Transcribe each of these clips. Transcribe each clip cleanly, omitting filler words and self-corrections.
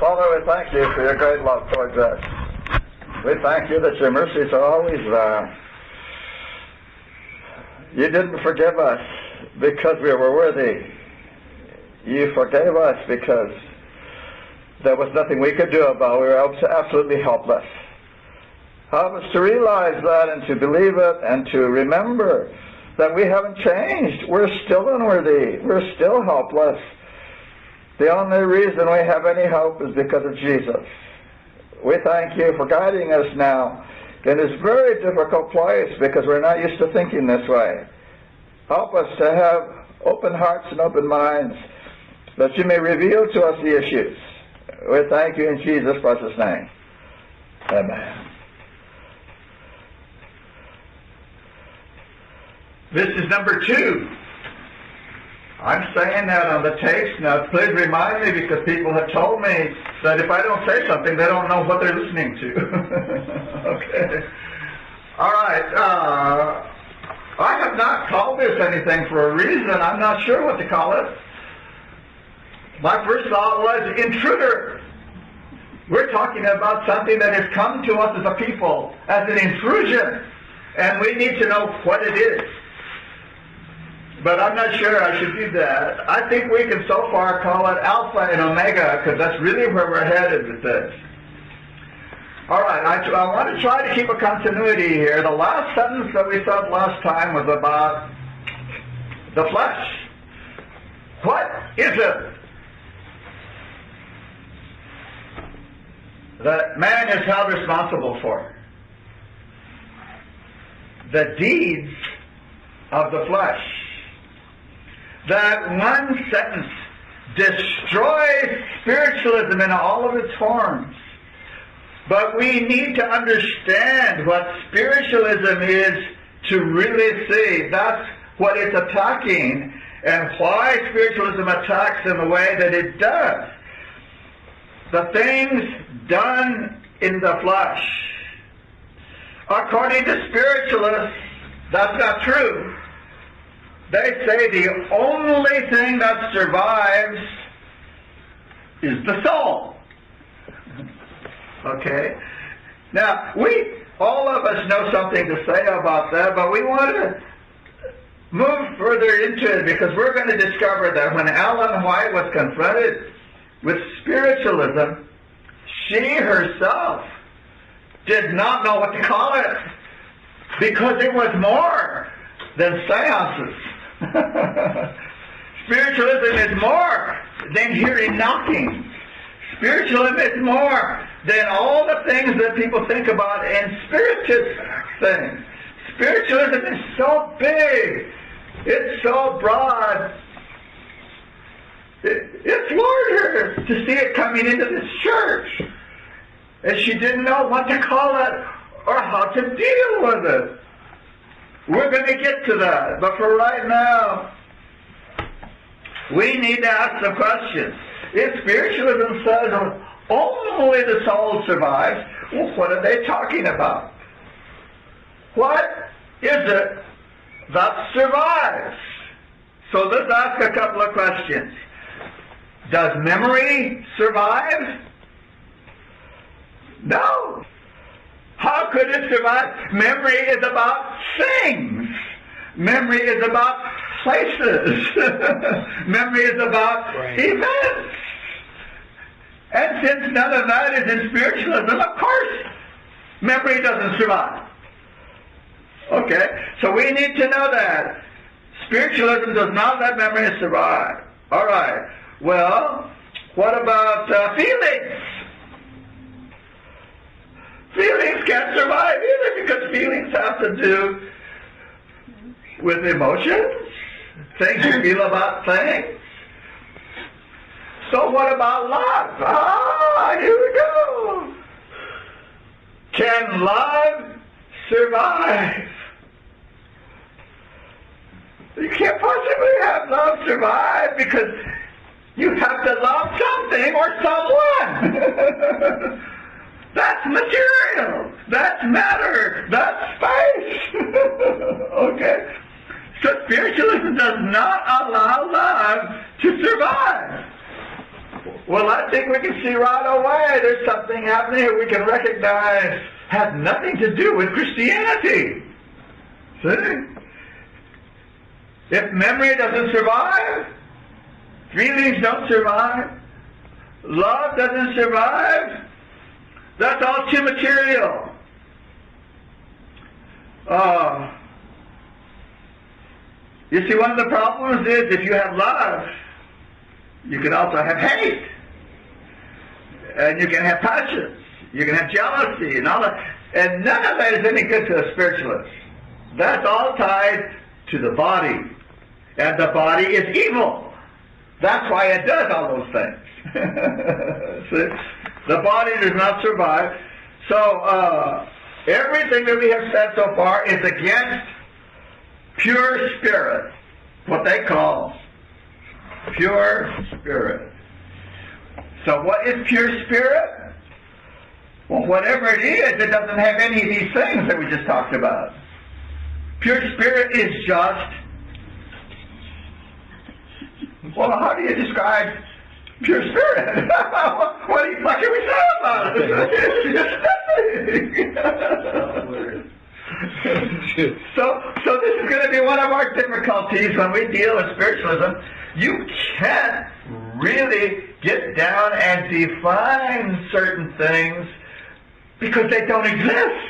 Father, we thank you for your great love towards us. We thank you that your mercies are always there. You didn't forgive us because we were worthy. You forgave us because there was nothing we could do about it. We were absolutely helpless. Help us to realize that and to believe it and to remember that we haven't changed. We're still unworthy. We're still helpless. The only reason we have any hope is because of Jesus. We thank you for guiding us now in this very difficult place because we're not used to thinking this way. Help us to have open hearts and open minds that you may reveal to us the issues. We thank you in Jesus' precious name. Amen. This is number 2. I'm saying that on the tapes now. Please remind me because people have told me that if I don't say something, they don't know what they're listening to. Okay. All right. I have not called this anything for a reason. I'm not sure what to call it. My first thought was intruder. We're talking about something that has come to us as a people, as an intrusion, and we need to know what it is. But I'm not sure I should do that. I think we can so far call it Alpha and Omega, because that's really where we're headed with this. All right, I want to try to keep a continuity here. The last sentence that we said last time was about the flesh. What is it that man is held responsible for? The deeds of the flesh. That one sentence destroys spiritualism in all of its forms. But we need to understand what spiritualism is to really see. That's what it's attacking and why spiritualism attacks in the way that it does. The things done in the flesh. According to spiritualists, that's not true. They say the only thing that survives is the soul. Okay? Now, all of us know something to say about that, but we want to move further into it because we're going to discover that when Ellen White was confronted with spiritualism, she herself did not know what to call it because it was more than seances. Spiritualism is more than hearing knocking. Spiritualism is more than all the things that people think about in spiritist things. Spiritualism is so big. It's so broad. It floored her to see it coming into this church. And she didn't know what to call it or how to deal with it. We're going to get to that. But for right now, we need to ask the question. If spiritualism says only the soul survives, well, what are they talking about? What is it that survives? So let's ask a couple of questions. Does memory survive? No. How could it survive? Memory is about things. Memory is about places. Memory is about events. And since none of that is in spiritualism, of course, memory doesn't survive. Okay, so we need to know that. Spiritualism does not let memory survive. All right, well, what about feelings? Feelings can't survive either because feelings have to do with emotions, things you feel about things. So what about love? Here we go. Can love survive? You can't possibly have love survive because you have to love something or someone. That's material. That's matter. That's space. Okay? So spiritualism does not allow love to survive. Well, I think we can see right away there's something happening here we can recognize has nothing to do with Christianity. See? If memory doesn't survive, feelings don't survive, love doesn't survive, that's all too material. You see, one of the problems is if you have love, you can also have hate. And you can have passions. You can have jealousy and all that. And none of that is any good to a spiritualist. That's all tied to the body. And the body is evil. That's why it does all those things. See? The body does not survive. So, everything that we have said so far is against pure spirit, what they call pure spirit. So what is pure spirit? Well, whatever it is, it doesn't have any of these things that we just talked about. Pure spirit is just, well, how do you describe pure spirit? What can we say about it? It's nothing. So this is going to be one of our difficulties when we deal with spiritualism. You can't really get down and define certain things because they don't exist.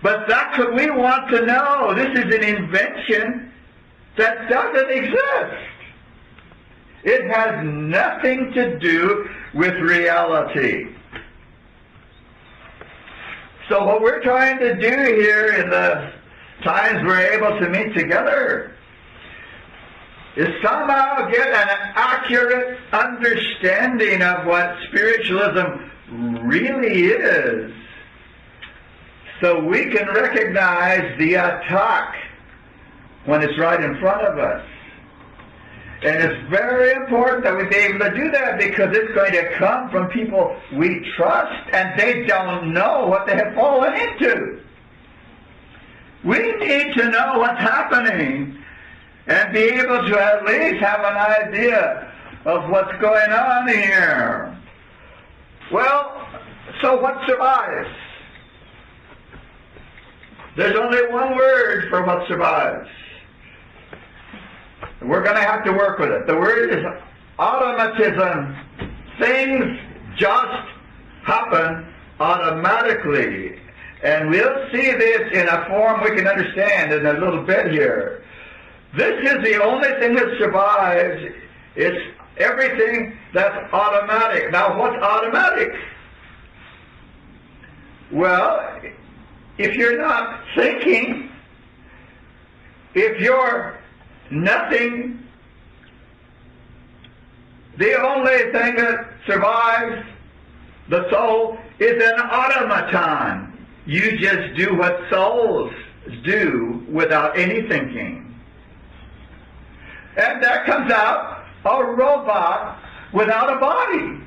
But that's what we want to know. This is an invention that doesn't exist. It has nothing to do with reality. So what we're trying to do here in the times we're able to meet together is somehow get an accurate understanding of what spiritualism really is, so we can recognize the attack when it's right in front of us. And it's very important that we be able to do that, because it's going to come from people we trust, and they don't know what they have fallen into. We need to know what's happening and be able to at least have an idea of what's going on here. Well, so what survives? There's only one word for what survives. We're going to have to work with it. The word is automatism. Things just happen automatically. And we'll see this in a form we can understand in a little bit here. This is the only thing that survives. It's everything that's automatic. Now, what's automatic? Well, if you're not thinking, if you're nothing, the only thing that survives the soul is an automaton. You just do what souls do without any thinking. And there comes out a robot without a body.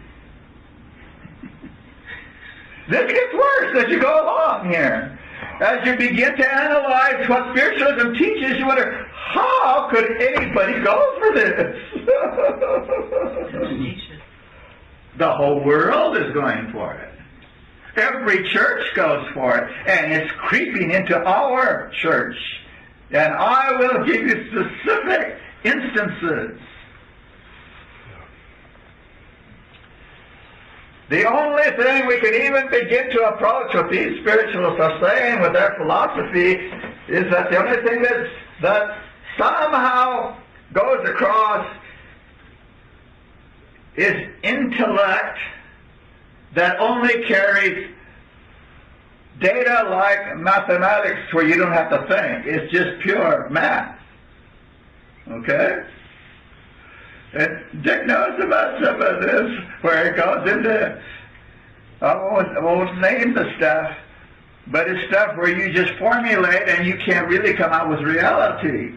This gets worse as you go along here. As you begin to analyze what spiritualism teaches, you wonder, how could anybody go for this? The whole world is going for it. Every church goes for it, and it's creeping into our church. And I will give you specific instances. The only thing we can even begin to approach what these spiritualists are saying with their philosophy is that the only thing that somehow goes across is intellect that only carries data like mathematics, where you don't have to think. It's just pure math. Okay? And Dick knows about some of this, where it goes into, I won't name the stuff, but it's stuff where you just formulate and you can't really come out with reality.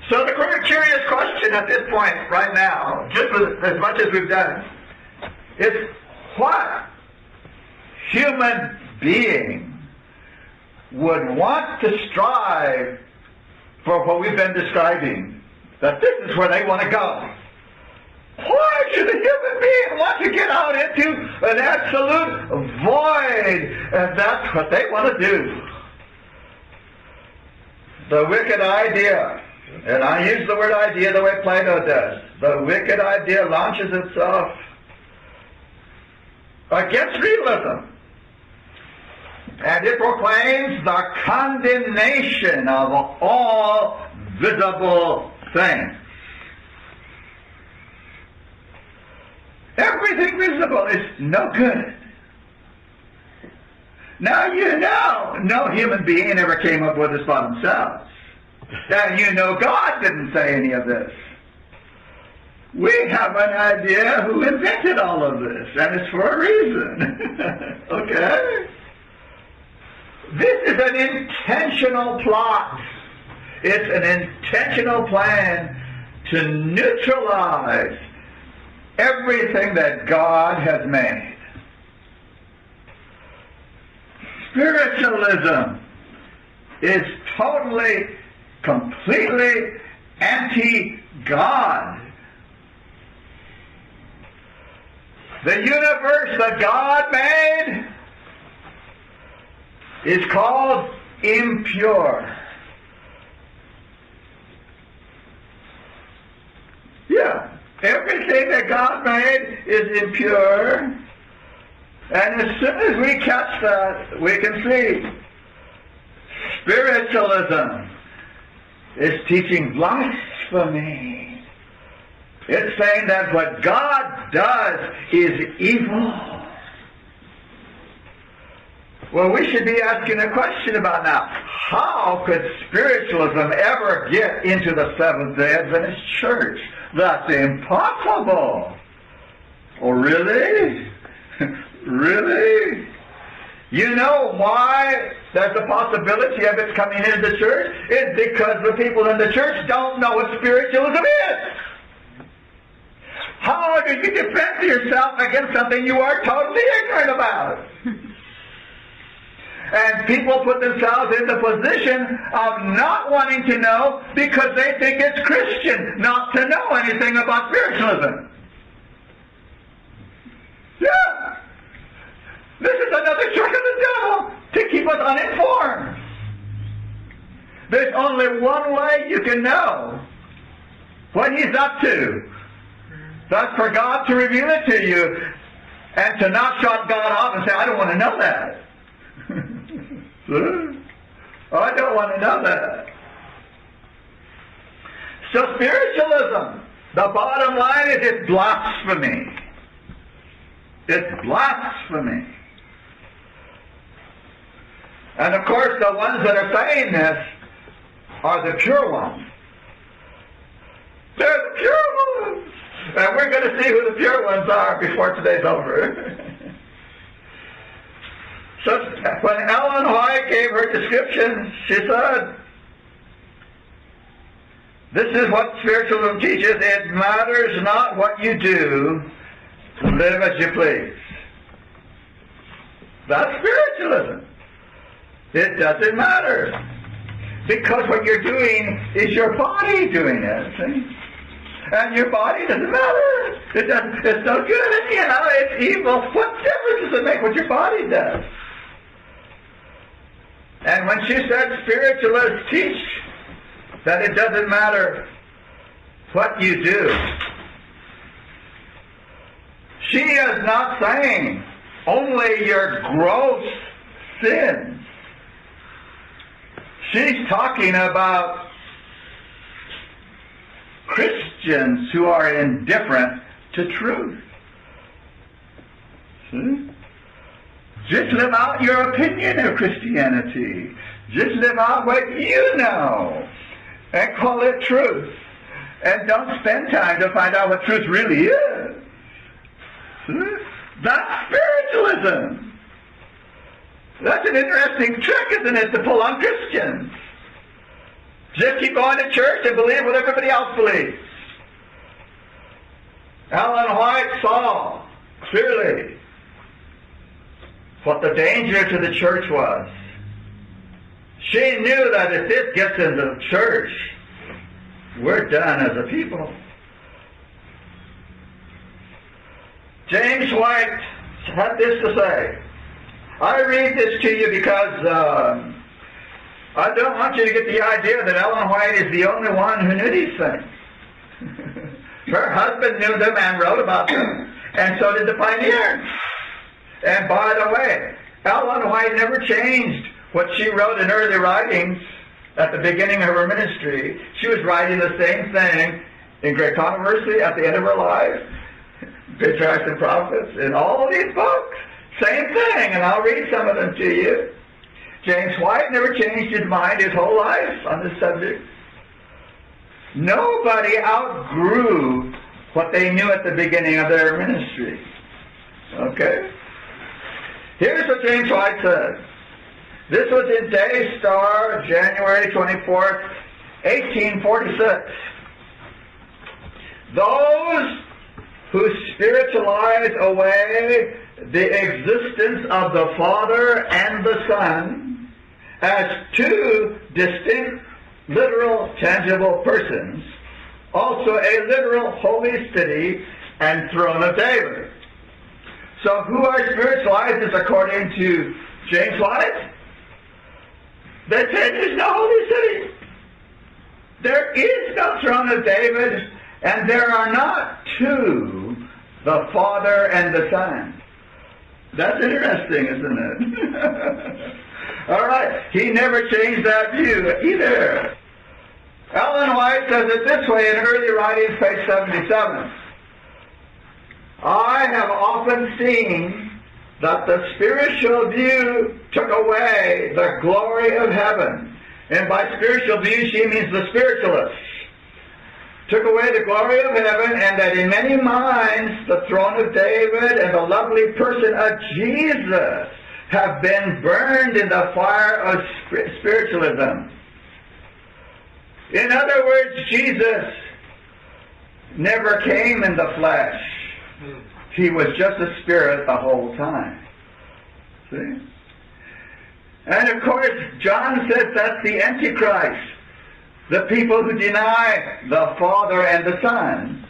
So the curious question at this point, right now, just as much as we've done, is what human being would want to strive for what we've been describing? That this is where they want to go. Why should a want to get out into an absolute void, and that's what they want to do. The wicked idea, and I use the word idea the way Plato does, the wicked idea launches itself against realism. And it proclaims the condemnation of all visible things. Everything visible is no good. Now you know no human being ever came up with this by themselves. And you know God didn't say any of this. We have an idea who invented all of this, and it's for a reason. Okay? This is an intentional plot. It's an intentional plan to neutralize everything that God has made. Spiritualism is totally, completely anti-God. The universe that God made is called impure. Yeah, everything that God made is impure. And as soon as we catch that, we can see spiritualism is teaching blasphemy. It's saying that what God does is evil. Well, we should be asking a question about now. How could spiritualism ever get into the Seventh-day Adventist Church? That's impossible. Oh, really? Really? You know why there's a possibility of it coming into the church? It's because the people in the church don't know what spiritualism is. How do you defend yourself against something you are totally ignorant about? And people put themselves in the position of not wanting to know because they think it's Christian not to know anything about spiritualism. Yeah. This is another trick of the devil to keep us uninformed. There's only one way you can know what he's up to. That's for God to reveal it to you and to not shut God off and say, I don't want to know that. I don't want to know that. So spiritualism, the bottom line is it's blasphemy. It's blasphemy. And of course the ones that are saying this are the pure ones. They're the pure ones. And we're going to see who the pure ones are before today's over. So when Ellen White gave her description, she said, this is what spiritualism teaches. It matters not what you do, live as you please. That's spiritualism. It doesn't matter. Because what you're doing is your body doing it. See? And your body doesn't matter. It's no good anyhow. It's evil. What difference does it make what your body does? And when she said spiritualists teach that it doesn't matter what you do, she is not saying only your gross sins. She's talking about Christians who are indifferent to truth. See? Just live out your opinion of Christianity. Just live out what you know and call it truth. And don't spend time to find out what truth really is. See? That's spiritualism. That's an interesting trick, isn't it, to pull on Christians. Just keep going to church and believe what everybody else believes. Ellen White saw clearly what the danger to the church was. She knew that if this gets into the church, we're done as a people. James White had this to say. I read this to you because I don't want you to get the idea that Ellen White is the only one who knew these things. Her husband knew them and wrote about them, and so did the pioneers. And by the way, Ellen White never changed what she wrote in early writings at the beginning of her ministry. She was writing the same thing in Great Controversy at the end of her life, Patriarchs and Prophets, in all of these books. Same thing, and I'll read some of them to you. James White never changed his mind his whole life on this subject. Nobody outgrew what they knew at the beginning of their ministry. Okay? Here's what James White said. This was in Daystar, January 24th, 1846. Those who spiritualize away the existence of the Father and the Son as two distinct, literal, tangible persons, also a literal holy city and throne of David. So who are spiritualized according to James White? They say there's no holy city. There is no throne of David, and there are not two, the Father and the Son. That's interesting, isn't it? All right. He never changed that view either. Ellen White says it this way in early writings, page 77. I have often seen that the spiritual view took away the glory of heaven. And by spiritual view, she means the spiritualists. Took away the glory of heaven, and that in many minds the throne of David and the lovely person of Jesus have been burned in the fire of spiritualism. In other words, Jesus never came in the flesh. He was just a spirit the whole time. See? And of course, John says that's the Antichrist. The people who deny the Father and the Son.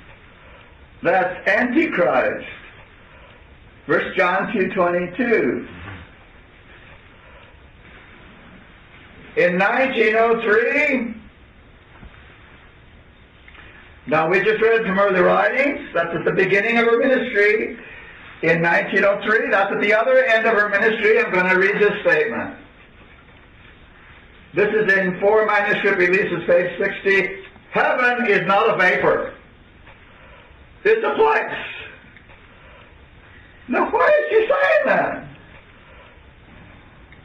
That's Antichrist. 1 John 2:22. In 1903, now we just read from early writings, that's at the beginning of her ministry. In 1903, that's at the other end of her ministry, I'm going to read this statement. This is in 4 Manuscript Releases, page 60. Heaven is not a vapor. It's a place. Now, why is she saying that?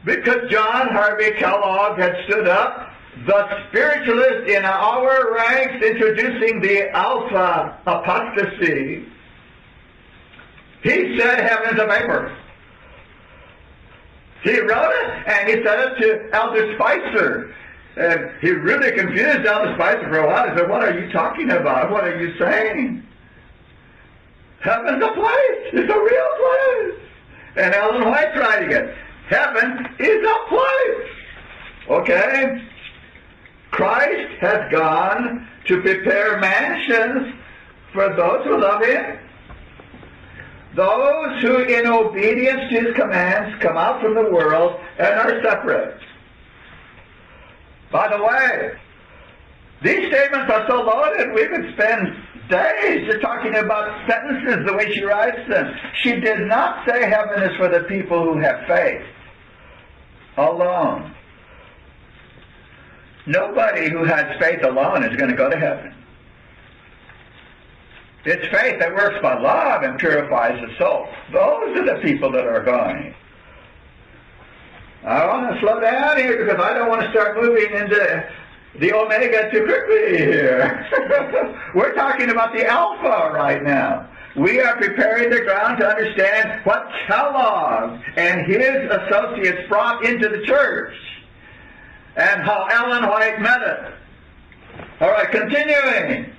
Because John Harvey Kellogg had stood up, the spiritualist in our ranks, introducing the Alpha apostasy. He said heaven is a vapor. He wrote it, and he said it to Elder Spicer. And he really confused Elder Spicer for a while. He said, what are you talking about? What are you saying? Heaven's a place. It's a real place. And Ellen White's writing it. Heaven is a place. Okay? Christ has gone to prepare mansions for those who love Him. Those who, in obedience to His commands, come out from the world and are separate. By the way, these statements are so loaded, we could spend days just talking about sentences the way she writes them. She did not say heaven is for the people who have faith alone. Nobody who has faith alone is going to go to heaven. It's faith that works by love and purifies the soul. Those are the people that are going. I want to slow down here because I don't want to start moving into the omega too quickly here. We're talking about the alpha right now. We are preparing the ground to understand what Kellogg and his associates brought into the church and how Ellen White met it. All right, continuing.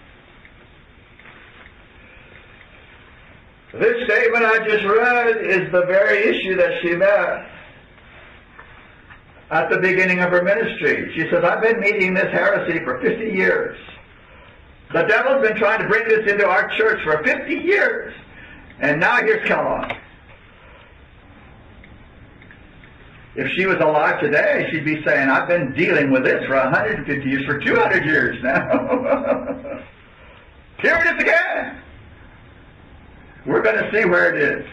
This statement I just read is the very issue that she met at the beginning of her ministry. She says, I've been meeting this heresy for 50 years. The devil's been trying to bring this into our church for 50 years. And now here's Kellogg. If she was alive today, she'd be saying, I've been dealing with this for 150 years, for 200 years now. Here it is again. We're going to see where it is.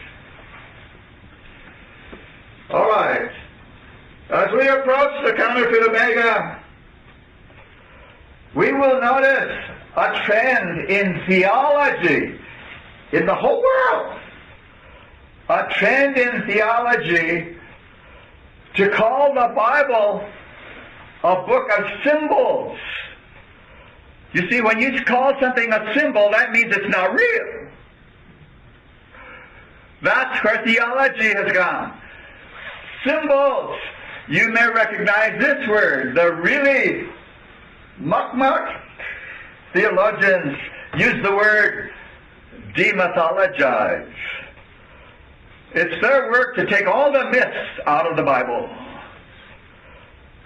All right. As we approach the counterfeit omega, we will notice a trend in theology in the whole world. A trend in theology to call the Bible a book of symbols. You see, when you call something a symbol, that means it's not real. That's where theology has gone. Symbols. You may recognize this word. The really muck theologians use the word demythologize. It's their work to take all the myths out of the Bible.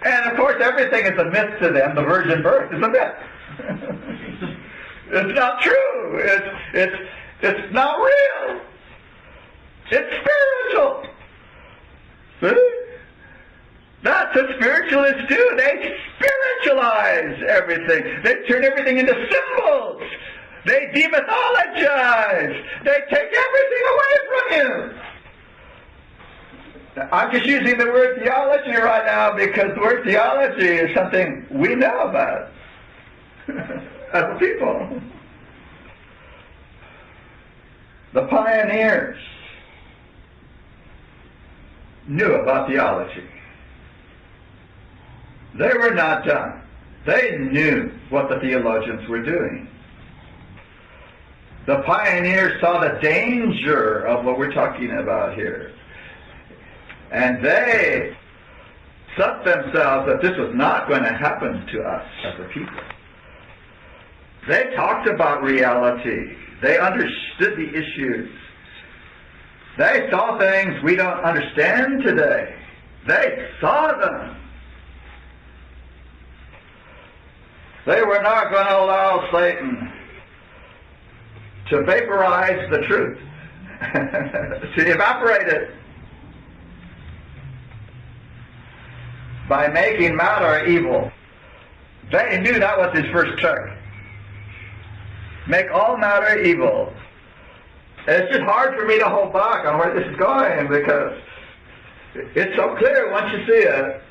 And of course everything is a myth to them. The virgin birth is a myth. It's not true. It's not real. It's spiritual. See? That's what spiritualists do. They spiritualize everything. They turn everything into symbols. They demythologize. They take everything away from you. I'm just using the word theology right now because the word theology is something we know about as a people. The pioneers knew about theology. They were not done. They knew what the theologians were doing. The pioneers saw the danger of what we're talking about here. And they set themselves that this was not going to happen to us as a people. They talked about reality. They understood the issues. They saw things we don't understand today. They saw them. They were not going to allow Satan to vaporize the truth, to evaporate it, by making matter evil. They knew that was his first trick. Make all matter evil. It's just hard for me to hold back on where this is going because it's so clear once you see it,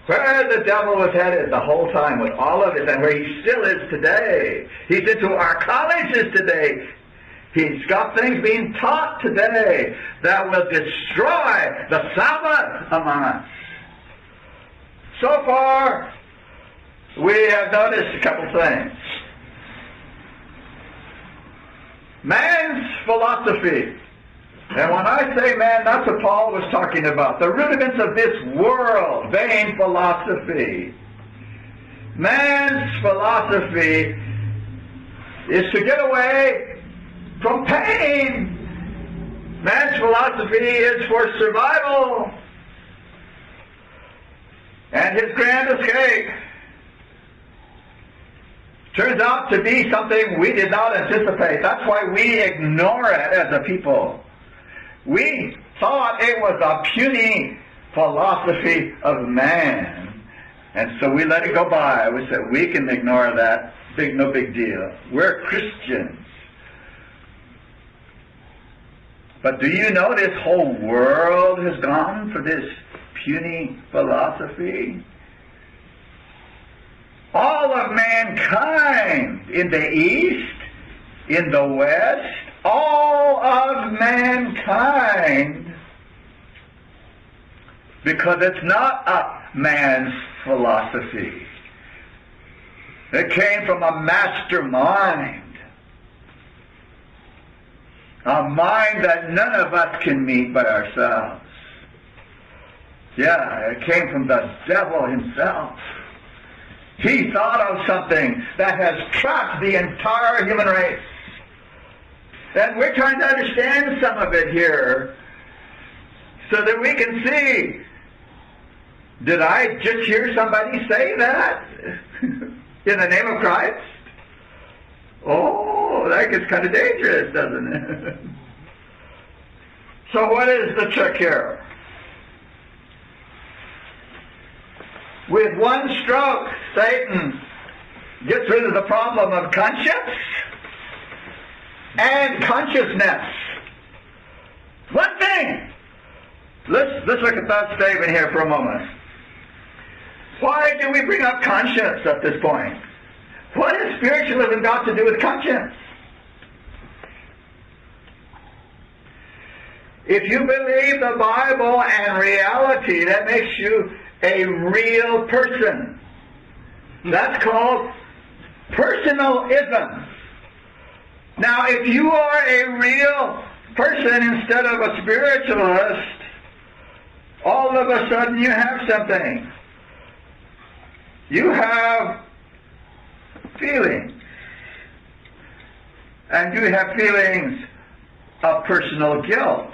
where the devil was headed the whole time with all of it and where he still is today. He's into our colleges today. He's got things being taught today that will destroy the Sabbath among us. So far, we have noticed a couple things. Man's philosophy. And when I say man, that's what Paul was talking about. The rudiments of this world, vain philosophy. Man's philosophy is to get away from pain. Man's philosophy is for survival. And his grand escape turns out to be something we did not anticipate. That's why we ignore it as a people. We thought it was a puny philosophy of man. And so we let it go by. We said, we can ignore that. No big deal. We're Christians. But do you know this whole world has gone for this puny philosophy? All of mankind in the East, in the West, all of mankind, because it's not a man's philosophy. It came from a mastermind, a mind that none of us can meet but ourselves. Yeah, it came from the devil himself. He thought of something that has trapped the entire human race. And we're trying to understand some of it here so that we can see, did I just hear somebody say that in the name of Christ? Oh, that gets kind of dangerous, doesn't it? So what is the trick here? With one stroke, Satan gets rid of the problem of conscience and consciousness. One thing. Let's look at that statement here for a moment. Why do we bring up conscience at this point? What has spiritualism got to do with conscience? If you believe the Bible and reality, that makes you a real person. That's called personalism. Now, if you are a real person instead of a spiritualist, all of a sudden you have something. You have feelings. And you have feelings of personal guilt.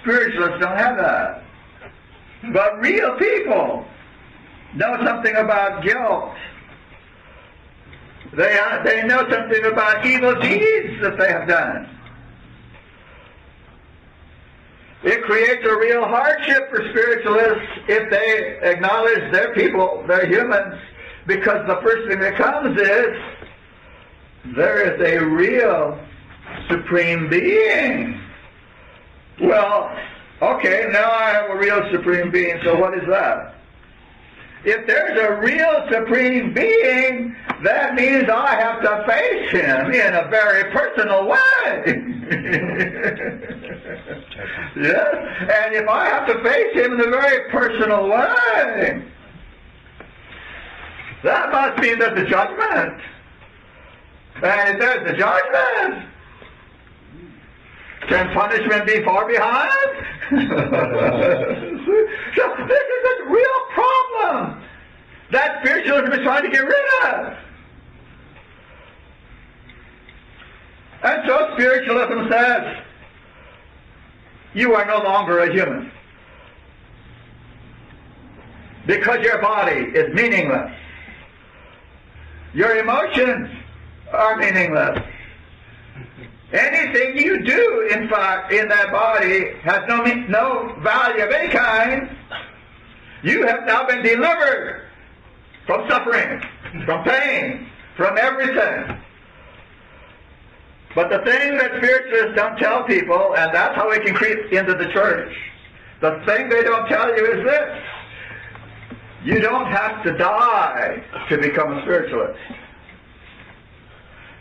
Spiritualists don't have that. But real people know something about guilt. They know something about evil deeds that they have done. It creates a real hardship for spiritualists if they acknowledge they're people, they're humans, because the first thing that comes is there is a real supreme being. Well, okay, now I have a real supreme being, so what is that? If there's a real supreme being, that means I have to face him in a very personal way. Yes? And if I have to face him in a very personal way, that must mean there's a judgment. And if there's a judgment, can punishment be far behind? So this is a real problem that spiritualism is trying to get rid of. And so spiritualism says, you are no longer a human. Because your body is meaningless. Your emotions are meaningless. Anything you do, in fact, in that body has no value of any kind. You have now been delivered from suffering, from pain, from everything. But the thing that spiritualists don't tell people, and that's how we can creep into the church, the thing they don't tell you is this: you don't have to die to become a spiritualist.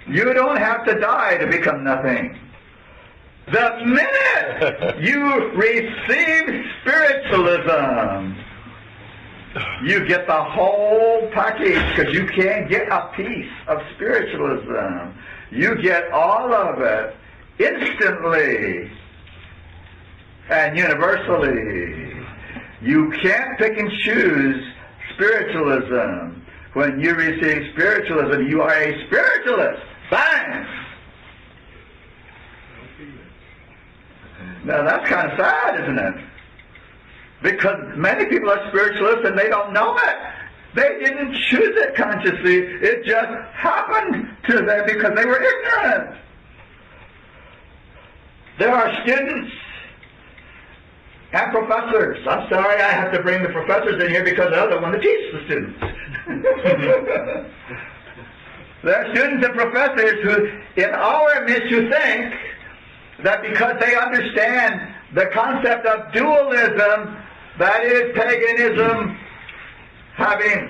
You don't have to die to become nothing. The minute you receive spiritualism, you get the whole package, because you can't get a piece of spiritualism. You get all of it instantly and universally. You can't pick and choose spiritualism. When you receive spiritualism, you are a spiritualist. Bang! Now that's kind of sad, isn't it? Because many people are spiritualists and they don't know it. They didn't choose it consciously. It just happened to them because they were ignorant. There are students and professors. I'm sorry I have to bring the professors in here because they're the ones that teach the students. There are students and professors who, in our midst, who think that because they understand the concept of dualism, that is paganism having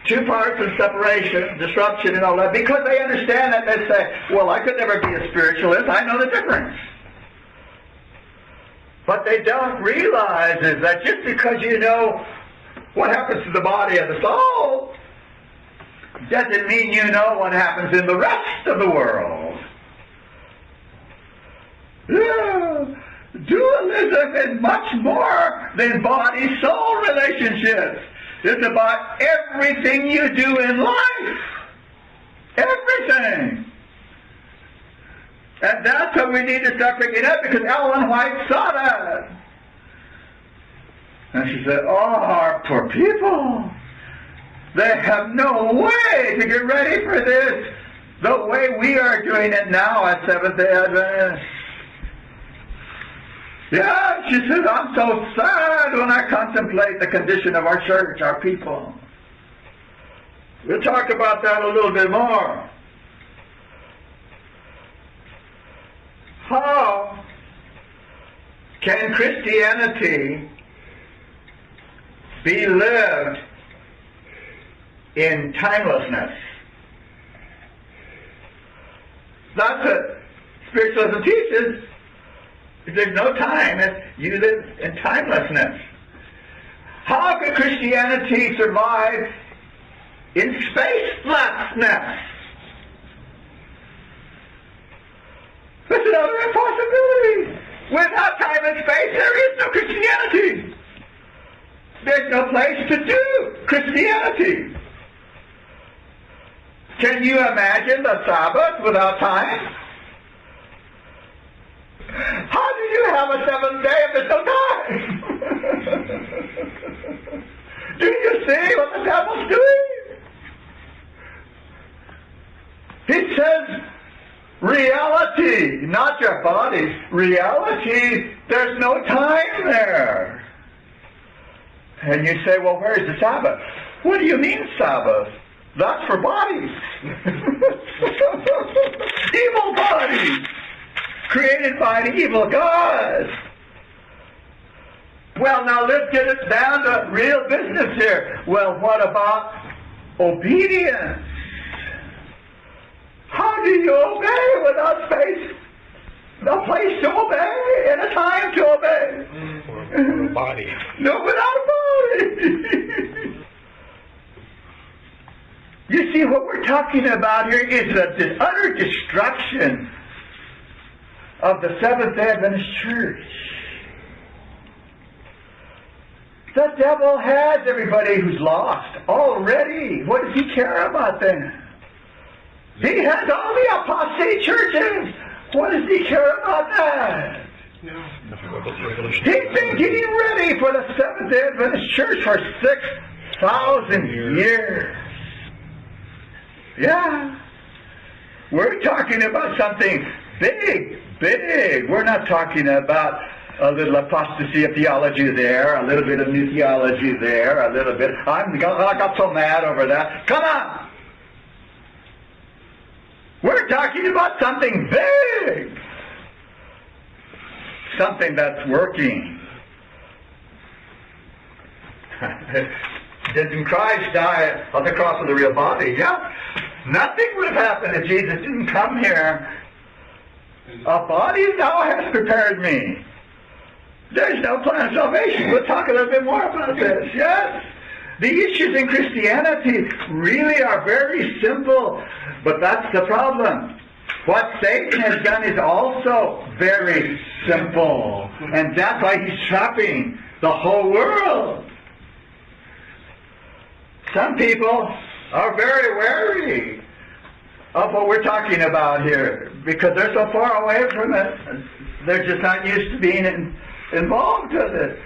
two parts of separation, disruption and all that, because they understand that, they say, well, I could never be a spiritualist, I know the difference. What they don't realize is that just because you know what happens to the body and the soul doesn't mean you know what happens in the rest of the world. Yeah. Dualism is much more than body-soul relationships. It's about everything you do in life. Everything. And that's what we need to start picking up, because Ellen White saw that. And she said, oh, our poor people. They have no way to get ready for this the way we are doing it now at Seventh-day Adventists. Yeah, she said, I'm so sad when I contemplate the condition of our church, our people. We'll talk about that a little bit more. How can Christianity be lived in timelessness? That's what spiritualism teaches. There's no time. You live in timelessness. How can Christianity survive in spacelessness? That's another impossibility. Without time and space, there is no Christianity. There's no place to do Christianity. Can you imagine the Sabbath without time? How do you have a seventh day if there's no time? Do you see what the devil's doing? He says, reality, not your body. Reality, there's no time there. And you say, well, where's the Sabbath? What do you mean, Sabbath? That's for bodies. Evil bodies, created by an evil God. Well, now let's get it down to real business here. Well, what about obedience? How do you obey without space? A place to obey and a time to obey. Or a body. No, without a body. You see, what we're talking about here is the utter destruction of the Seventh-day Adventist Church. The devil has everybody who's lost already. What does he care about then? He has all the apostate churches. What does he care about that? He's been getting ready for the Seventh-day Adventist Church for 6,000 years. Yeah. We're talking about something big, big. We're not talking about a little apostasy of theology there, a little bit of new theology there, a little bit. I got so mad over that. Come on! We're talking about something big. Something that's working. Didn't Christ die on the cross of the real body? Yeah. Nothing would have happened if Jesus didn't come here. A body thou hast prepared me. There's no plan of salvation. We'll talk a little bit more about this, yes? The issues in Christianity really are very simple, but that's the problem. What Satan has done is also very simple, and that's why he's trapping the whole world. Some people are very wary of what we're talking about here because they're so far away from it. They're just not used to being involved with it.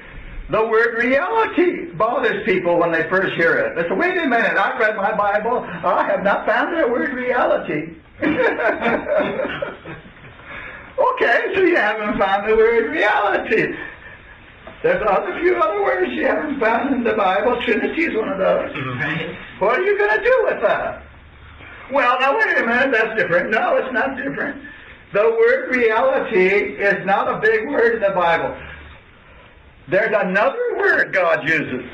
The word reality bothers people when they first hear it. They say, wait a minute, I've read my Bible. I have not found the word reality. Okay, so you haven't found the word reality. There's a few other words you haven't found in the Bible. Trinity is one of those. Mm-hmm. What are you going to do with that? Well, now wait a minute, that's different. No, it's not different. The word reality is not a big word in the Bible. There's another word God uses.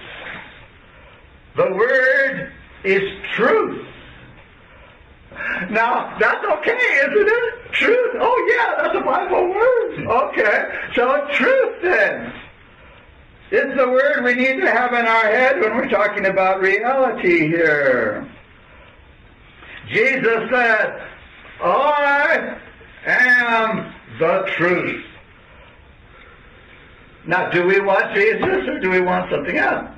The word is truth. Now, that's okay, isn't it? Truth. Oh, yeah, that's a Bible word. Okay, so truth then. It's the word we need to have in our head when we're talking about reality here. Jesus said, I am the truth. Now, do we want Jesus or do we want something else?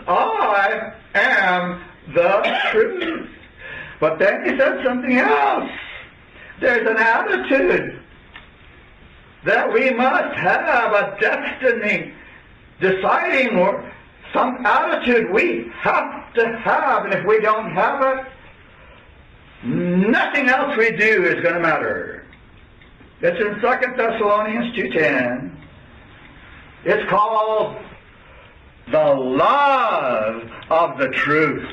I am the truth. But then he said something else. There's an attitude that we must have, a destiny, deciding or some attitude we have to have. And if we don't have it, nothing else we do is going to matter. It's in 2 Thessalonians 2:10. It's called the love of the truth.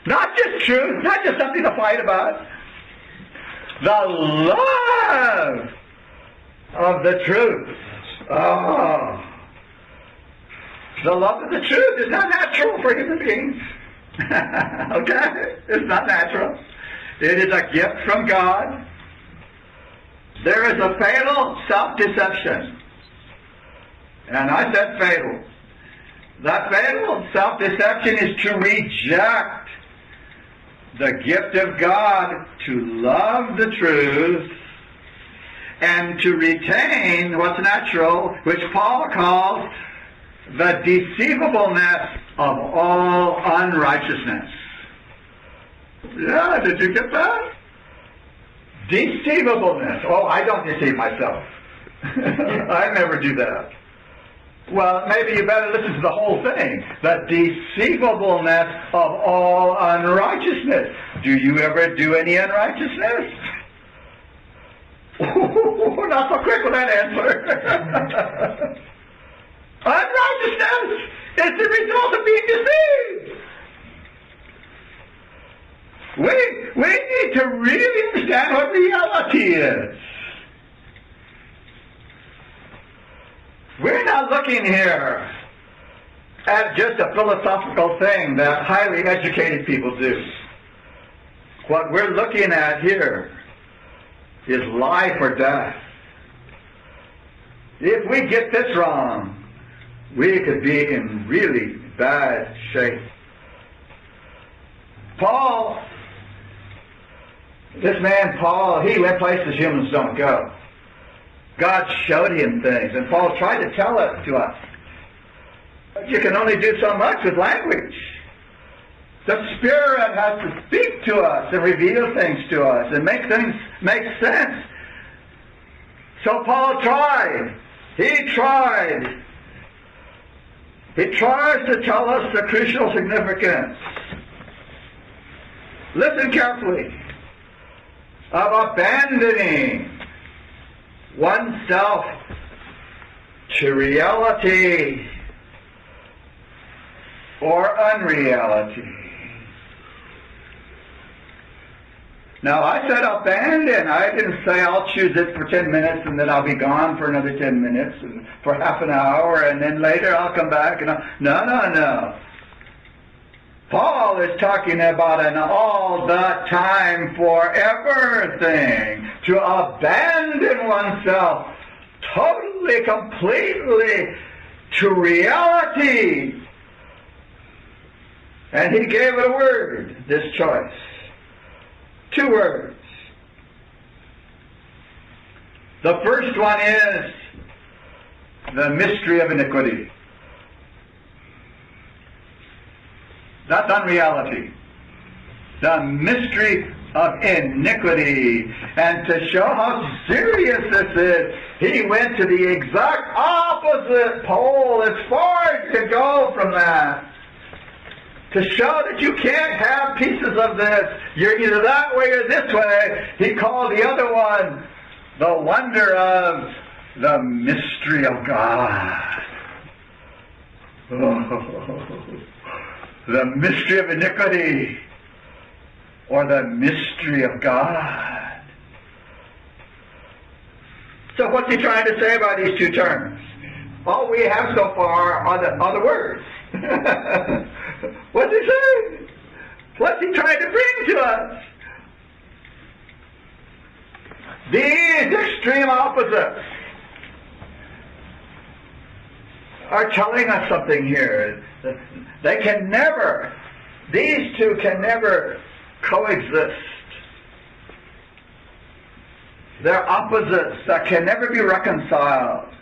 Not just truth, not just something to fight about. The love of the truth. Oh. The love of the truth is not natural for human beings. Okay? It's not natural. It is a gift from God. There is a fatal self-deception. And I said fatal. That fatal self-deception is to reject the gift of God to love the truth and to retain what's natural, which Paul calls the deceivableness of all unrighteousness. Yeah, did you get that? Deceivableness. Oh, I don't deceive myself. I never do that. Well, maybe you better listen to the whole thing. The deceivableness of all unrighteousness. Do you ever do any unrighteousness? Not so quick with that answer. Unrighteousness is the result of being deceived. We need to really understand what reality is. We're not looking here at just a philosophical thing that highly educated people do. What we're looking at here is life or death. If we get this wrong, we could be in really bad shape. Paul, this man Paul, he went places humans don't go. God showed him things, and Paul tried to tell it to us. But you can only do so much with language. The Spirit has to speak to us and reveal things to us and make things make sense. So Paul tried. He tried. He tries to tell us the crucial significance. Listen carefully. Of abandoning oneself to reality or unreality. Now, I said abandon. I didn't say I'll choose it for 10 minutes and then I'll be gone for another 10 minutes and for half an hour and then later I'll come back. And no. Paul is talking about an all-the-time, forever thing. To abandon oneself totally, completely to reality. And he gave it a word, this choice. 2 words. The first one is the mystery of iniquity. That's unreality. The mystery of iniquity. And to show how serious this is, he went to the exact opposite pole, as far as to go from that. To show that you can't have pieces of this. You're either that way or this way. He called the other one the wonder of the mystery of God. Oh. The mystery of iniquity, or the mystery of God. So what's he trying to say about these 2 terms? All we have so far are the words. What's he saying? What's he trying to bring to us? These extreme opposites are telling us something here. They can never, these 2 can never coexist. They're opposites that can never be reconciled.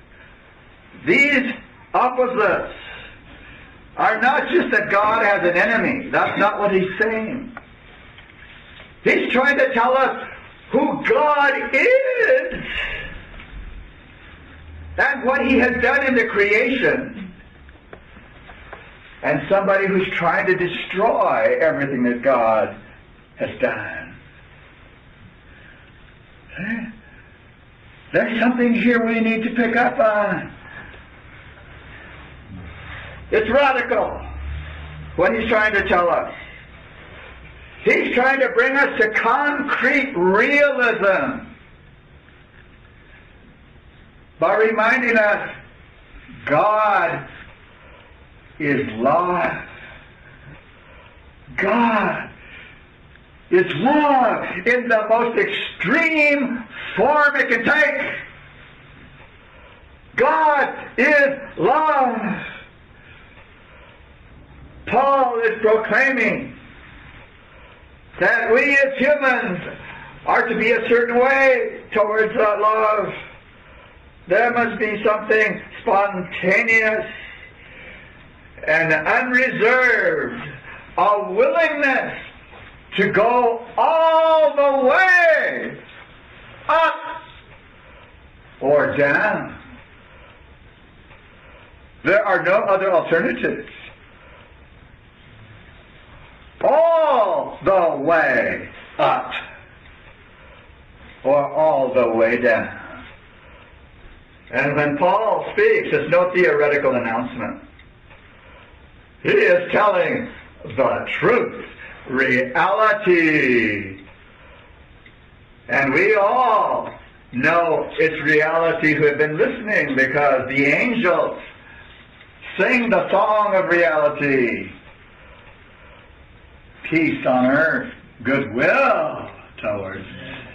These opposites are not just that God has an enemy. That's not what he's saying. He's trying to tell us who God is and what he has done in the creation. And somebody who's trying to destroy everything that God has done. There's something here we need to pick up on. It's radical what he's trying to tell us. He's trying to bring us to concrete realism by reminding us God is love. God is love in the most extreme form it can take. God is love. Paul is proclaiming that we as humans are to be a certain way towards that love. There must be something spontaneous and unreserved, a willingness to go all the way up or down. There are no other alternatives. All the way up or all the way down. And when Paul speaks, it's no theoretical announcement. He is telling the truth, reality. And we all know it's reality who have been listening, because the angels sing the song of reality. Peace on earth, goodwill towards men.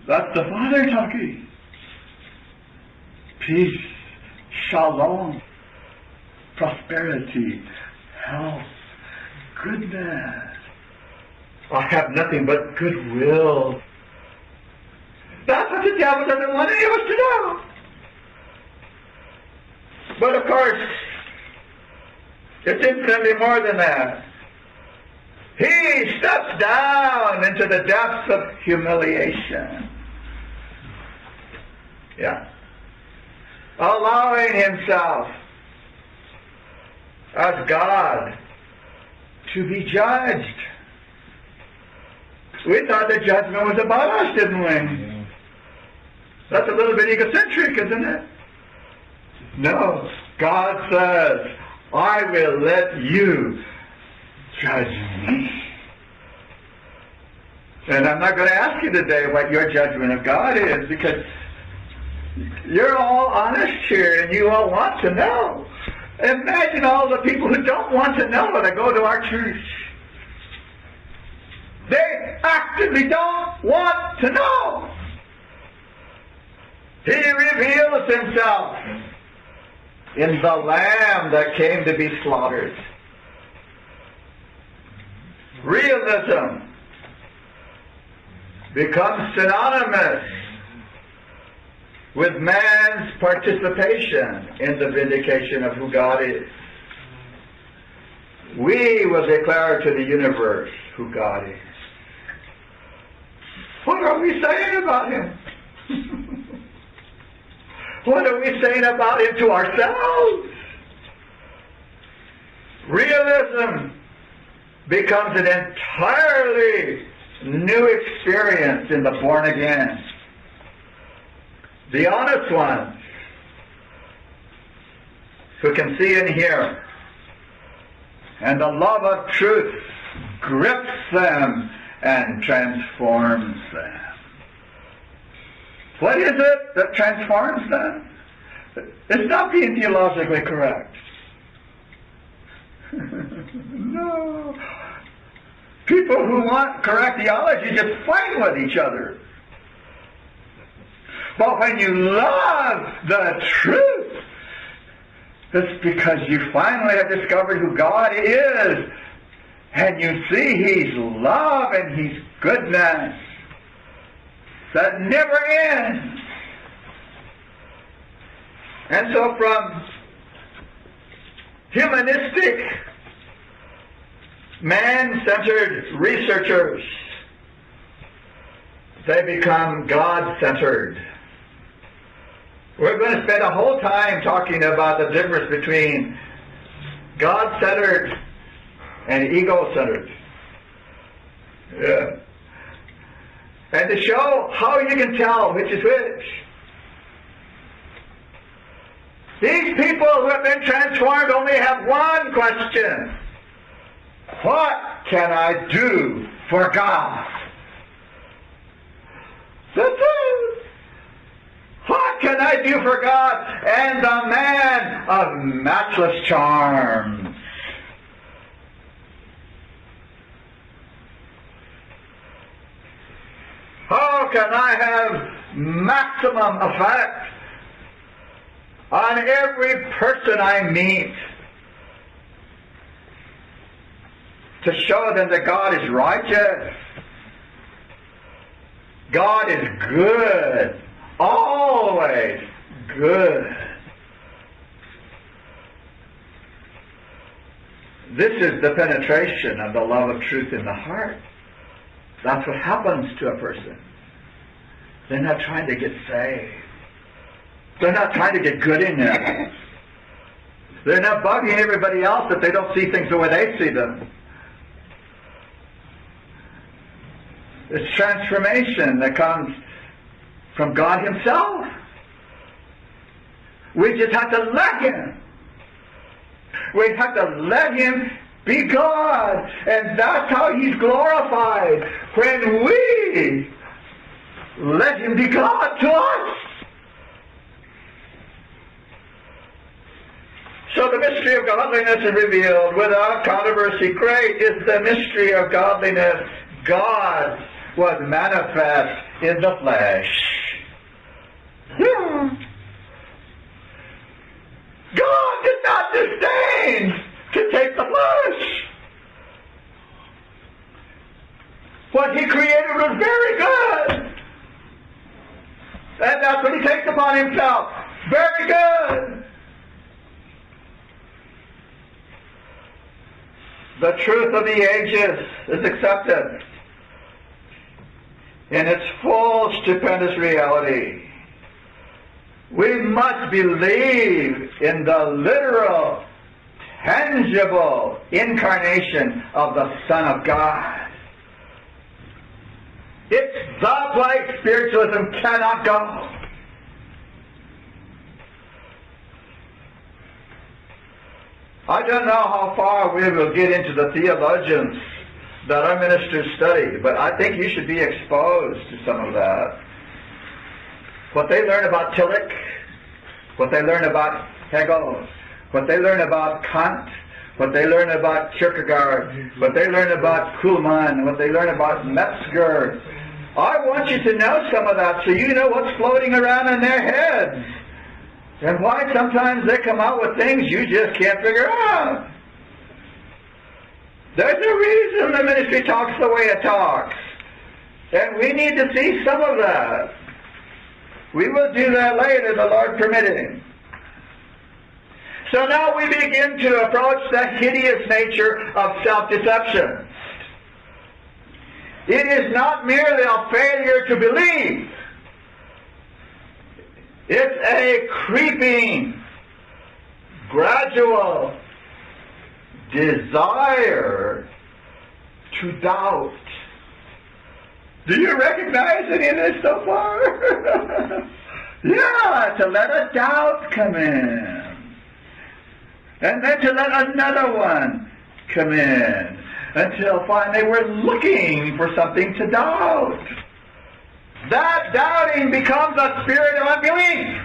That's the Father talking. Peace, shalom, prosperity, health, goodness. I have nothing but goodwill. That's what the devil doesn't want any of us to know. But of course, it's infinitely more than that. He steps down into the depths of humiliation. Yeah. Allowing himself as God to be judged. We thought the judgment was about us, didn't we? Yeah. That's a little bit egocentric, isn't it? No. God says, I will let you judge me. And I'm not going to ask you today what your judgment of God is, because you're all honest here and you all want to know. Imagine all the people who don't want to know that go to our church. They actively don't want to know. He reveals himself in the Lamb that came to be slaughtered. Realism becomes synonymous with man's participation in the vindication of who God is. We will declare to the universe who God is. What are we saying about him? What are we saying about him to ourselves? Realism becomes an entirely new experience in the born again. The honest ones who can see and hear, and the love of truth grips them and transforms them. What is it that transforms them? It's not being theologically correct. No. People who want correct theology just fight with each other. But when you love the truth, it's because you finally have discovered who God is, and you see He's love and He's goodness that never ends. And so from humanistic, man-centered researchers, they become God-centered. We're going to spend a whole time talking about the difference between God-centered and ego-centered. Yeah. and to show how you can tell which is which. These people who have been transformed only have one question. What can I do for God? That's it. What can I do for God? And the man of matchless charms. How can I have maximum effect on every person I meet to show them that God is righteous? God is good, always good. This is the penetration of the love of truth in the heart. That's what happens to a person. They're not trying to get saved. They're not trying to get good enough. They're not bugging everybody else that they don't see things the way they see them. It's transformation that comes from God Himself. We just have to let Him. We have to let Him be God. And that's how He's glorified. When we let Him be God to us. So the mystery of godliness is revealed without controversy. Great is the mystery of godliness. God was manifest in the flesh. God did not disdain to take the flesh. What He created was very good. And that's what He takes upon Himself. Very good. The truth of the ages is accepted in its full stupendous reality. We must believe in the literal, tangible incarnation of the Son of God. It's the place spiritualism cannot go. I don't know how far we will get into the theologians that our ministers study, but I think you should be exposed to some of that. What they learn about Tillich, what they learn about Hegel, what they learn about Kant, what they learn about Kierkegaard, what they learn about Kuhlmann, what they learn about Metzger. I want you to know some of that so you know what's floating around in their heads. And why sometimes they come out with things you just can't figure out. There's a reason the ministry talks the way it talks. And we need to see some of that. We will do that later, the Lord permitting. So now we begin to approach the hideous nature of self-deception. It is not merely a failure to believe. It's a creeping, gradual desire to doubt. Do you recognize any of this so far? Yeah, to let a doubt come in. And then to let another one come in. Until finally we're looking for something to doubt. That doubting becomes a spirit of unbelief.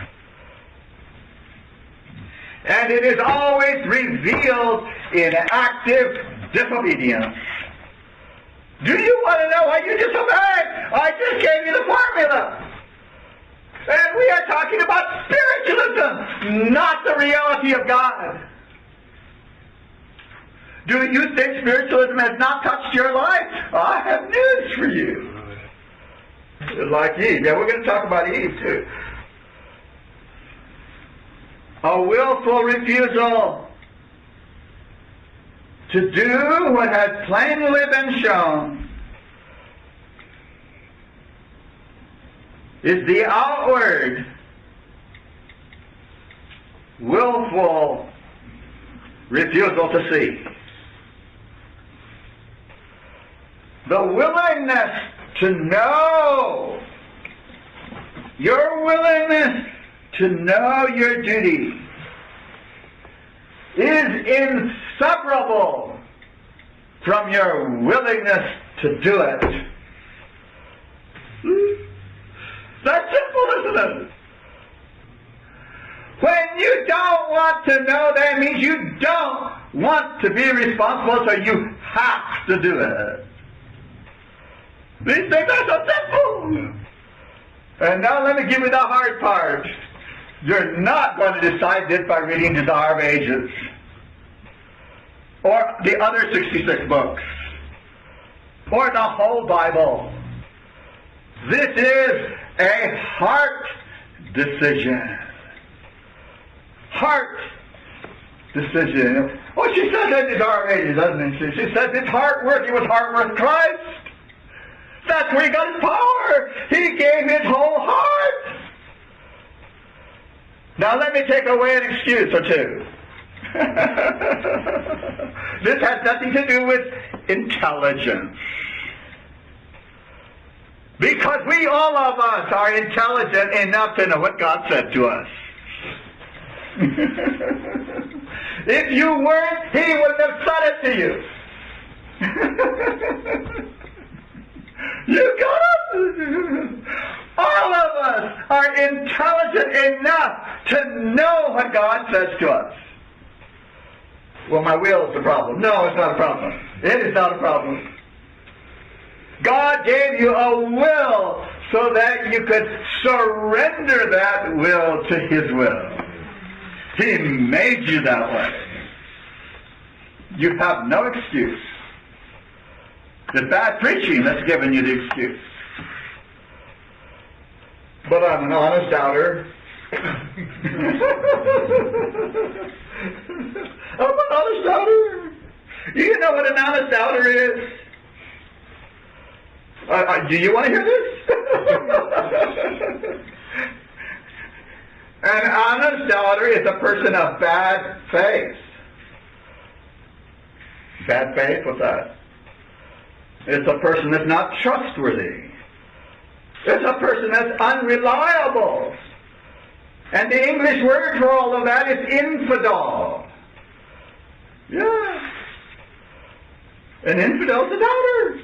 And it is always revealed in active disobedience. Do you want to know why you disobeyed? I just gave you the formula. And we are talking about spiritualism, not the reality of God. Do you think spiritualism has not touched your life? I have news for you. Like Eve. Yeah, we're going to talk about Eve too. A willful refusal to do what has plainly been shown is the outward willful refusal to see. The willingness to know, your willingness to know your duty is inseparable from your willingness to do it. That's simple, isn't it? When you don't want to know, that means you don't want to be responsible, so you have to do it. These things are so simple. And now let me give you the hard part. You're not going to decide this by reading Desire of Ages or the other 66 books or the whole Bible. This is a heart decision. Heart decision. Oh, she says that in Desire of Ages, doesn't she? She says it's heart work. It was heart work Christ. That's where he got his power. He gave his whole heart. Now let me take away an excuse or two. This has nothing to do with intelligence. Because we, all of us, are intelligent enough to know what God said to us. If you weren't, he wouldn't have said it to you. You got it? All of us are intelligent enough to know what God says to us. Well, my will is the problem. No, it's not a problem. It is not a problem. God gave you a will so that you could surrender that will to his will. He made you that way. You have no excuse. It's bad preaching that's given you the excuse. But I'm an honest doubter. I'm an honest doubter. You know what an honest doubter is? Do you want to hear this? An honest doubter is a person of bad faith. Bad faith? What's that? It's a person that's not trustworthy. It's a person that's unreliable. And the English word for all of that is infidel. Yeah. An infidel is a doubter.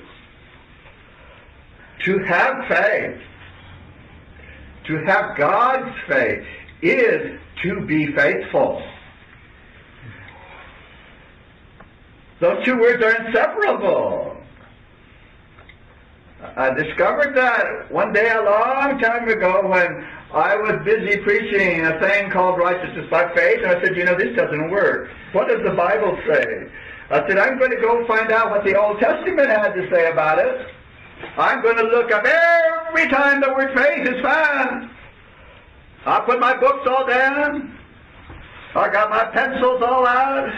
To have faith, to have God's faith, is to be faithful. Those two words are inseparable. I discovered that one day a long time ago when I was busy preaching a thing called righteousness by faith, and I said, you know, this doesn't work. What does the Bible say? I said, I'm going to go find out what the Old Testament had to say about it. I'm going to look up every time the word faith is found. I put my books all down. I got my pencils all out.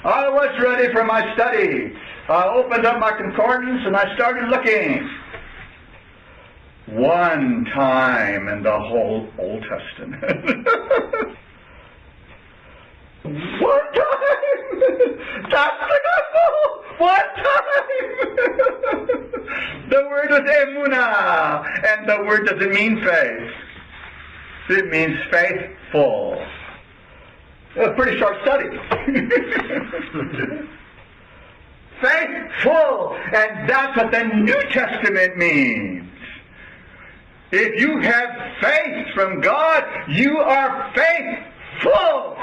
I was ready for my study. I opened up my concordance and I started looking. One time in the whole Old Testament. One time! That's the gospel! One time! The word was emunah, and the word doesn't mean faith. It means faithful. A pretty short study. Faithful, and that's what the New Testament means. If you have faith from God, you are faithful.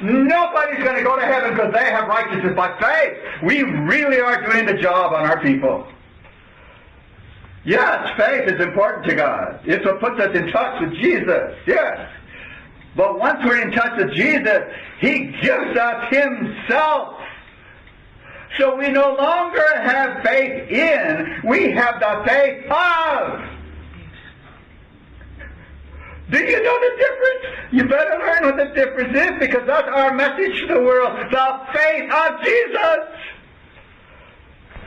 Nobody's going to go to heaven because they have righteousness by faith. We really are doing the job on our people. Yes, faith is important to God. It's what puts us in touch with Jesus. Yes. But once we're in touch with Jesus, he gives us himself. So we no longer have faith in, we have the faith of. Do you know the difference? You better learn what the difference is, because that's our message to the world. The faith of Jesus.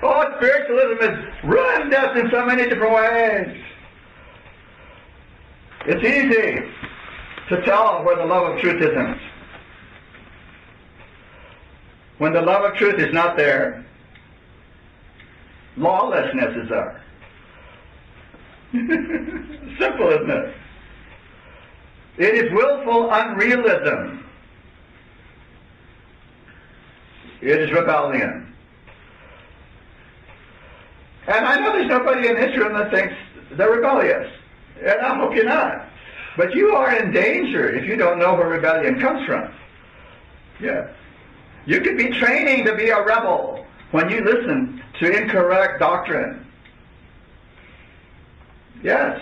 Oh, spiritualism has ruined us in so many different ways. It's easy to tell where the love of truth isn't. When the love of truth is not there, lawlessness is there. Simple, isn't it? It is willful unrealism. It is rebellion. And I know there's nobody in this room that thinks they're rebellious. And I hope you're not. But you are in danger if you don't know where rebellion comes from. Yeah. You could be training to be a rebel when you listen to incorrect doctrine. Yes.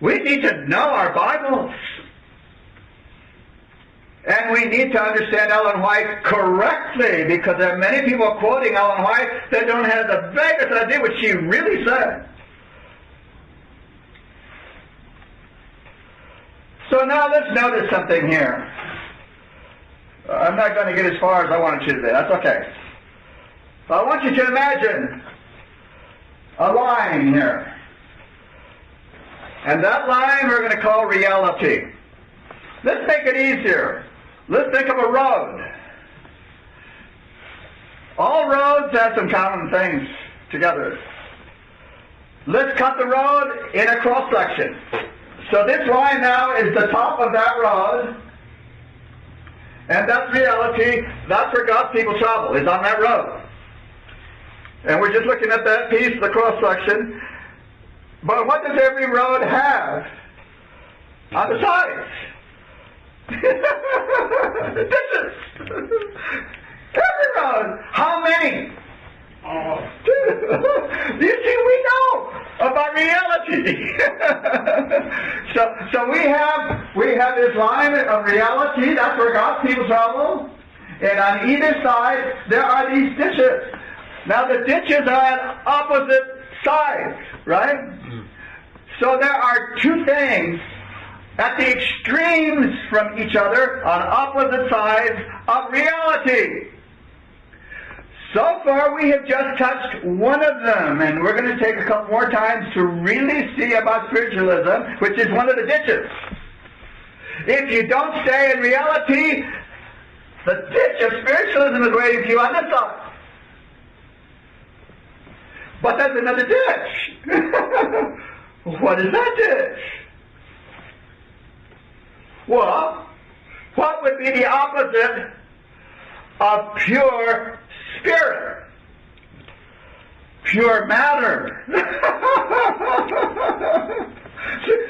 We need to know our Bibles. And we need to understand Ellen White correctly, because there are many people quoting Ellen White that don't have the vaguest idea what she really said. So now let's notice something here. I'm not going to get as far as I wanted you to be. That's okay. I want you to imagine a line here. And that line we're going to call reality. Let's make it easier. Let's think of a road. All roads have some common things together. Let's cut the road in a cross-section. So this line now is the top of that road. And that's reality. That's where God's people travel, is on that road. And we're just looking at that piece, the cross-section. But what does every road have on the sides? Ditches. Every road. How many? You see, we know about reality. so we have this line of reality. That's where God's people travel. And on either side there are these ditches. Now the ditches are at opposite sides, right? So there are two things at the extremes from each other on opposite sides of reality. So far we have just touched one of them, and we're going to take a couple more times to really see about spiritualism, which is one of the ditches. If you don't stay in reality, the ditch of spiritualism is waiting for you on this side. But there's another ditch. What is that ditch? Well, what would be the opposite of pure spirit? Pure matter.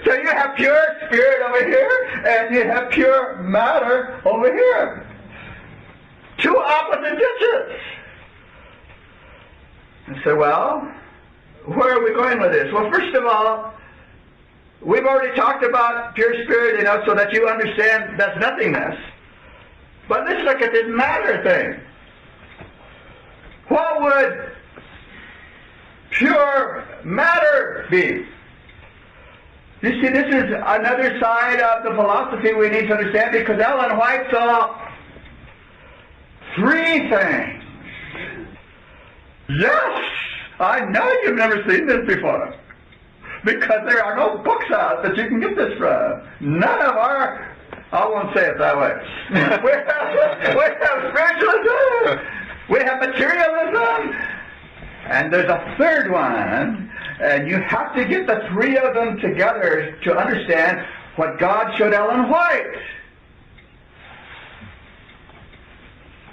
So you have pure spirit over here, and you have pure matter over here. Two opposite ditches. And so, well, where are we going with this? Well, first of all, we've already talked about pure spirit, so that you understand that's nothingness. But let's look at this matter thing. What would pure matter be? You see, this is another side of the philosophy we need to understand, because Ellen White saw three things. Yes! I know you've never seen this before, because there are no books out that you can get this from. None of our, I won't say it that way. we have spiritualism, we have materialism, and there's a third one, and you have to get the three of them together to understand what God showed Ellen White.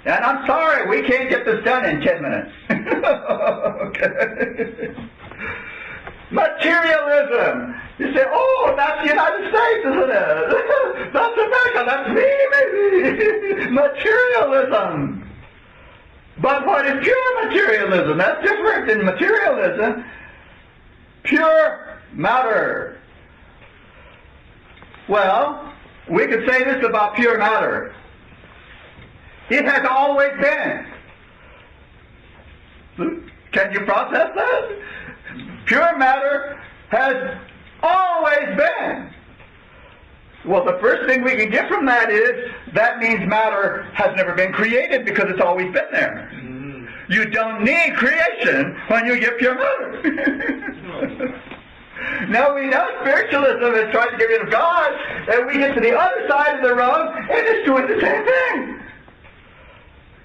And I'm sorry, we can't get this done in 10 minutes. Okay. Materialism. You say, oh, that's the United States, isn't it? That's America, that's me, maybe. Materialism. But what is pure materialism? That's different than materialism. Pure matter. Well, we could say this about pure matter. It has always been. Can you process that? Pure matter has always been. Well, the first thing we can get from that is, that means matter has never been created, because it's always been there. You don't need creation when you get pure matter. Now we know spiritualism is trying to get rid of God, and we get to the other side of the road, and it's doing the same thing.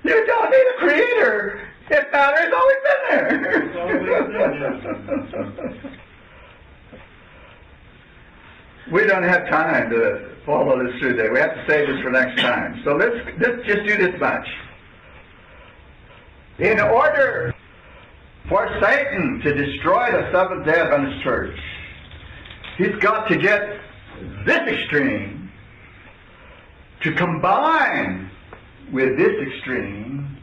You don't need a creator. It matters, it's always been there. We don't have time to follow this through today. We have to save this for next time. So let's just do this much. In order for Satan to destroy the Seventh-day Adventist Church, he's got to get this extreme to combine with this extreme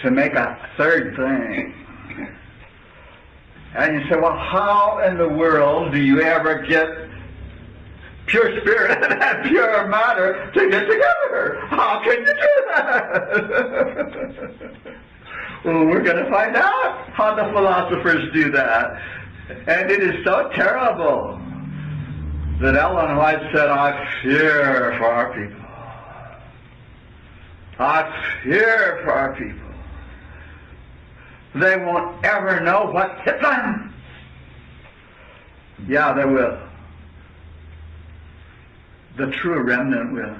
to make a third thing. And you say, well, how in the world do you ever get pure spirit and pure matter to get together? How can you do that? Well, we're going to find out how the philosophers do that. And it is so terrible that Ellen White said, I fear for our people. I fear for our people. They won't ever know what hit them. Yeah, they will. The true remnant will.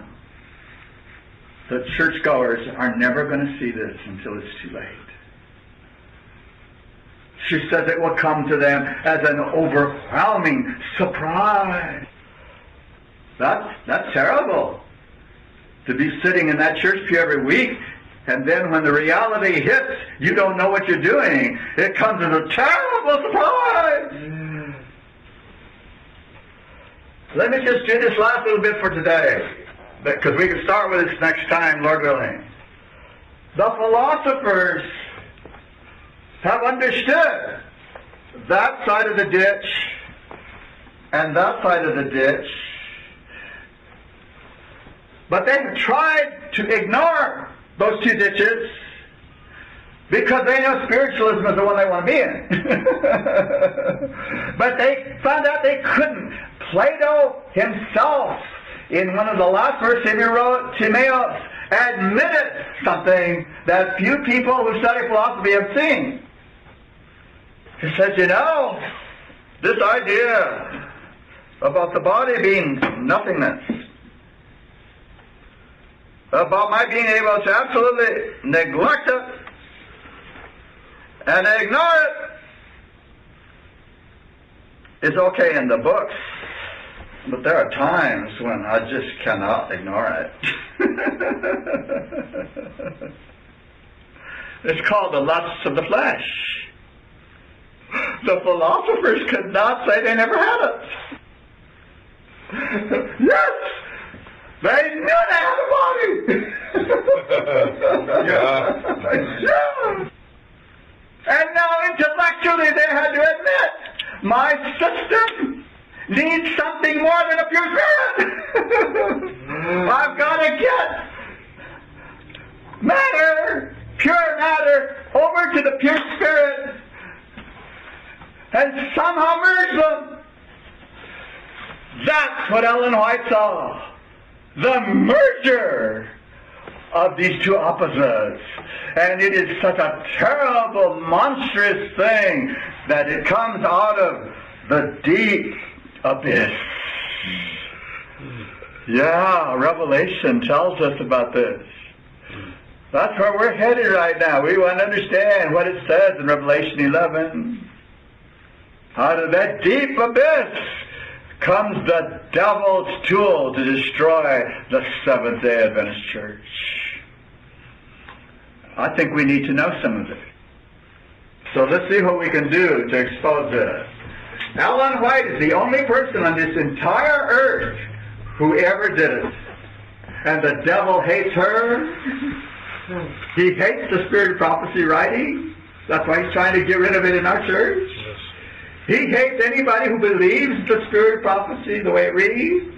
The churchgoers are never going to see this until it's too late. She says it will come to them as an overwhelming surprise. That's terrible. To be sitting in that church pew every week, and then when the reality hits, you don't know what you're doing. It comes as a terrible surprise. Let me just do this last little bit for today, because we can start with this next time, Lord willing. The philosophers have understood that side of the ditch and that side of the ditch, but they have tried to ignore those two ditches because they know spiritualism is the one they want to be in. But they found out they couldn't. Plato himself, in one of the last verses he wrote, Timaeus, admitted something that few people who study philosophy have seen. He says, you know, this idea about the body being nothingness, about my being able to absolutely neglect it and ignore it, is okay in the books. But there are times when I just cannot ignore it. It's called the lusts of the flesh. The philosophers could not say they never had it. Yes! They knew they had a body! Yeah. And now intellectually they had to admit, my system needs something more than a pure spirit. I've got to get matter, pure matter, over to the pure spirit and somehow merge them. That's what Ellen White saw. The merger of these two opposites. And it is such a terrible, monstrous thing that it comes out of the deep abyss. Yeah, Revelation tells us about this. That's where we're headed right now. We want to understand what it says in Revelation 11. Out of that deep abyss comes the devil's tool to destroy the Seventh-day Adventist Church. I think we need to know some of it. So let's see what we can do to expose this. Ellen White is the only person on this entire earth who ever did it. And the devil hates her. He hates the spirit of prophecy writing. That's why he's trying to get rid of it in our church. He hates anybody who believes the spirit of prophecy the way it reads.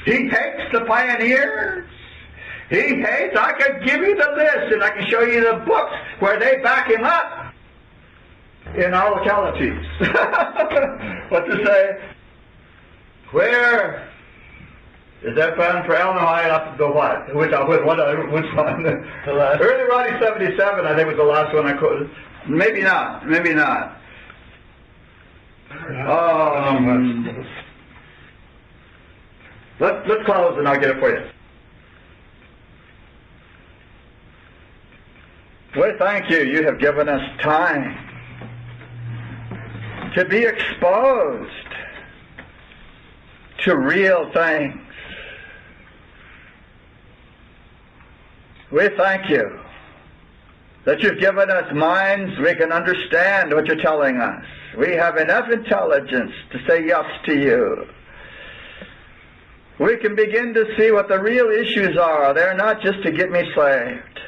He hates the pioneers. He hates, I could give you the list and I can show you the books where they back him up in our localities. What to say? Where is that found for Illinois up the what? Which one? The last. Early Roddy 77, I think was the last one I quoted. Maybe not. Maybe not. Let's close and I'll get it for you. We thank you. You have given us time to be exposed to real things. We thank you that you've given us minds we can understand what you're telling us. We have enough intelligence to say yes to you. We can begin to see what the real issues are. They're not just to get me saved.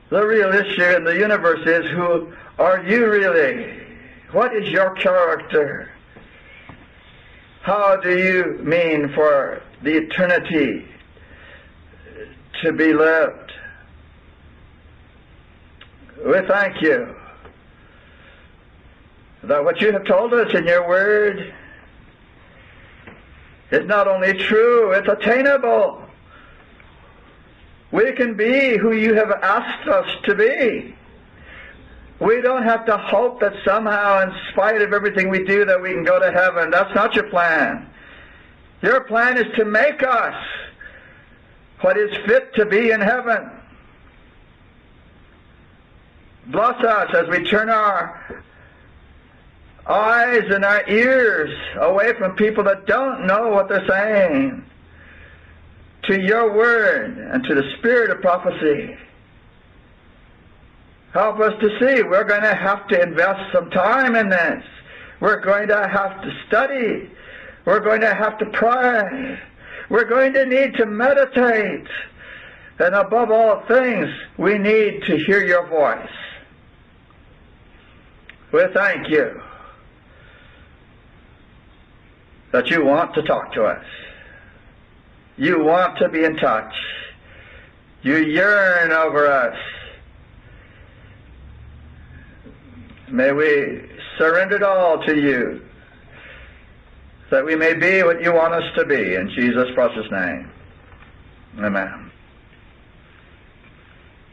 The real issue in the universe is, who are you really? What is your character? How do you mean for the eternity to be lived? We thank you that what you have told us in your word is not only true, it's attainable. We can be who you have asked us to be. We don't have to hope that somehow, in spite of everything we do, that we can go to heaven. That's not your plan. Your plan is to make us what is fit to be in heaven. Bless us as we turn our eyes and our ears away from people that don't know what they're saying, to your word and to the spirit of prophecy. Help us to see we're going to have to invest some time in this. We're going to have to study. We're going to have to pray. We're going to need to meditate. And above all things, we need to hear your voice. We thank you that you want to talk to us. You want to be in touch. You yearn over us. May we surrender it all to you, that we may be what you want us to be. In Jesus' precious name, amen.